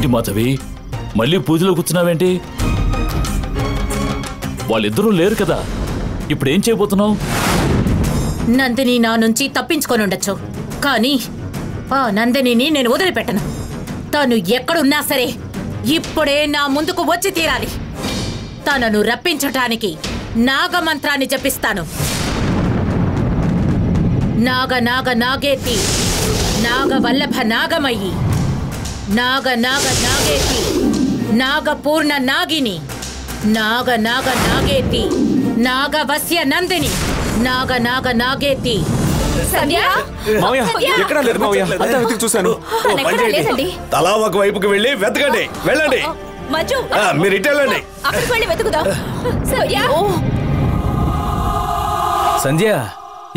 ఏంటి మాధవి, మళ్ళీ పూజలో కూర్చున్నావేంటి? వాళ్ళిద్దరూ లేరు కదా, ఇప్పుడేం చేయబోతున్నావు? నందిని నా నుంచి తప్పించుకొని ఉండొచ్చు, కానీ ఆ నందినిని నేను వదిలిపెట్టను. తను ఎక్కడున్నా సరే ఇప్పుడే నా ముందుకు వచ్చి తీరాలి. తనను రప్పించటానికి నాగమంత్రాన్ని జపిస్తాను. నాగ నాగ నాగేతి నాగవల్లభ నాగమయ్యి నాగ నాగ నాగేతి నాగపూర్ణ నాగిని నాగ నాగ నాగేతి నాగవస్య నందిని నాగ నాగ నాగేతి. చూశాను. తలా ఒక వైపుకి వెళ్ళి వెతకండి. వెళ్ళండి, మీరు ఇటు వెళ్ళండి. సంధ్య,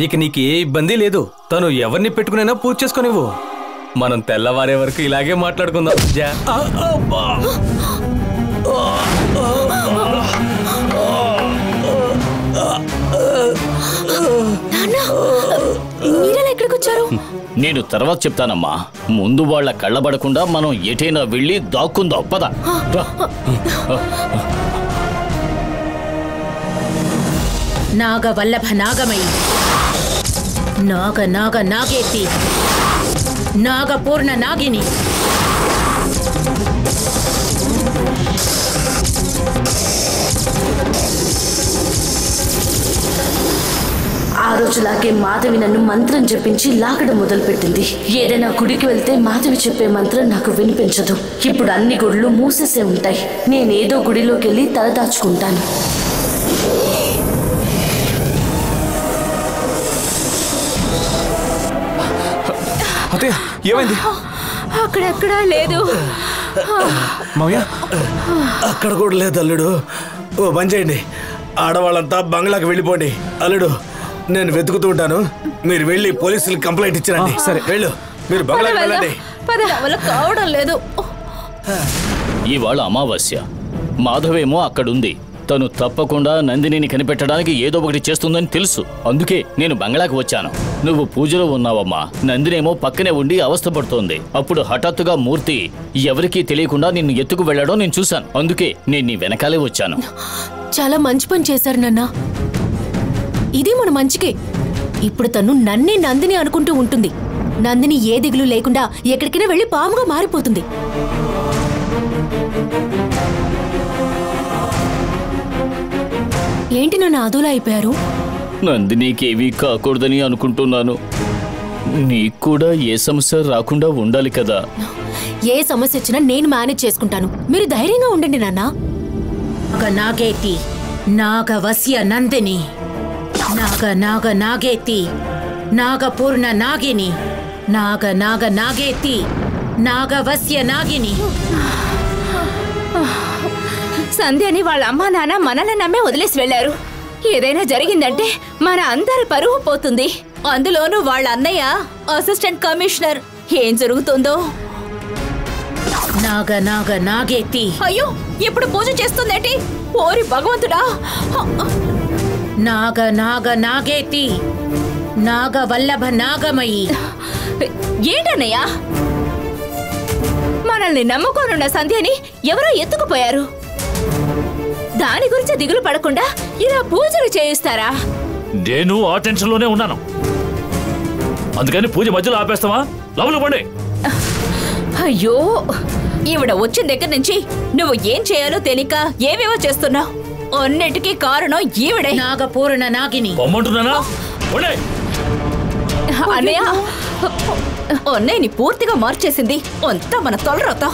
ఇక నీకు ఏ ఇబ్బంది లేదు. తను ఎవరిని పెట్టుకునైనా పూజ చేసుకునివ్వు. మనం తెల్లవారే వరకు ఇలాగే మాట్లాడుకుందాం. నేను తర్వాత చెప్తానమ్మా. ముందు వాళ్ళ కళ్ళబడకుండా మనం ఎటైనా వెళ్ళి దాక్కుందాం. పద. నాగవల్లభ నాగమయ్యి నాగ నాగ నాగేతి నాగపూర్ణ నాగిని. ఆ రోజులాగే మాధవి నన్ను మంత్రం జపించి లాగడం మొదలుపెట్టింది. ఏదైనా గుడికి వెళ్తే మాధవి చెప్పే మంత్రం నాకు వినిపించదు. ఇప్పుడు అన్ని గుడులు మూసేసే ఉంటాయి. నేనేదో గుడిలోకి వెళ్ళి తలదాచుకుంటాను. ఏమైంది? అక్కడెక్కడా లేదు. అక్కడ కూడా లేదు అల్లుడు. ఓ పని చేయండి, ఆడవాళ్ళంతా బంగ్లాకి వెళ్ళిపోండి. అల్లుడు, నేను వెతుకుతూ ఉంటాను. మీరు వెళ్ళి పోలీసులకు కంప్లైంట్ ఇచ్చారండి. సరే వెళ్ళు, మీరు బంగ్లాకి వెళ్ళండి. కావడం లేదు. ఇవాళ అమావాస్య. మాధవేమో అక్కడుంది. తను తప్పకుండా నందినిని కనిపెట్టడానికి ఏదో ఒకటి చేస్తుందని తెలుసు. అందుకే నేను బంగ్లాకి వచ్చాను. నువ్వు పూజలో ఉన్నావమ్మా. నందినేమో పక్కనే ఉండి అవస్థపడుతోంది. అప్పుడు హఠాత్తుగా మూర్తి ఎవరికీ తెలియకుండా నిన్ను ఎత్తుకు వెళ్లడం నేను చూశాను. అందుకే నేను నీ వెనకాలే వచ్చాను. చాలా మంచి పని చేశారు నాన్న. ఇది మన మంచికే. ఇప్పుడు తను నన్నే నందిని అనుకుంటూ ఉంటుంది. నందిని ఏ దిగులు లేకుండా ఎక్కడికైనా వెళ్లి పాముగా మారిపోతుంది. ఏంటి నన్ను అదోలా అయిపోయారు? నందినీకేవీ కాకూడదని అనుకుంటున్నాను. నీకు కూడా ఏ సమస్య రాకుండా ఉండాలి కదా. ఏ సమస్య వచ్చినా నేను మేనేజ్ చేసుకుంటాను. మీరు ధైర్యంగా ఉండండి నాన్న. నాగేతి నాగవస్య నందిని నాగ నాగ నాగేతి నాగపూర్ణ నాగిని నాగ నాగ నాగేతి నాగవస్య నాగిని. సంధ్యని వాళ్ళ అమ్మా నాన్న మనల్ని నమ్మే వదిలేసి వెళ్లారు. ఏదైనా జరిగిందంటే మన అందరి పరువు పోతుంది. అందులోనూ వాళ్ళ అన్నయ్య అసిస్టెంట్ కమిషనర్. ఏం జరుగుతుందో. నాగ నాగ నాగేతి. అయ్యో, ఇప్పుడు పూజ చేస్తుందేంటి? ఓరి భగవంతుడా. నాగ నాగ నాగేతి నాగవల్లభ నాగమయ్యి. ఏంటన్నయ్యా, మనల్ని నమ్ముకోనున్న సంధ్యని ఎవరో ఎత్తుకుపోయారు. దాని గురించి దిగులు పడకుండా ఇలా పూజలు చేయిస్తారా? నేను ఆ టెన్షన్ లోనే ఉన్నాను. అందుకని పూజ మధ్యలో ఆపేస్తావా? లోపలికి పండి. అయ్యో, ఈవిడ వచ్చిన దగ్గర నుంచి నువ్వు ఏం చేయాలో తెలియక ఏవేవో చేస్తున్నావు. అన్నిటికీ కారణం ఈవిడే. నాగపూర్ణ నాగిని. పొమ్మంటున్నానా? అన్నయ్య, అన్నయ్యని పూర్తిగా మార్చేసింది అంతా మన తొలరాత.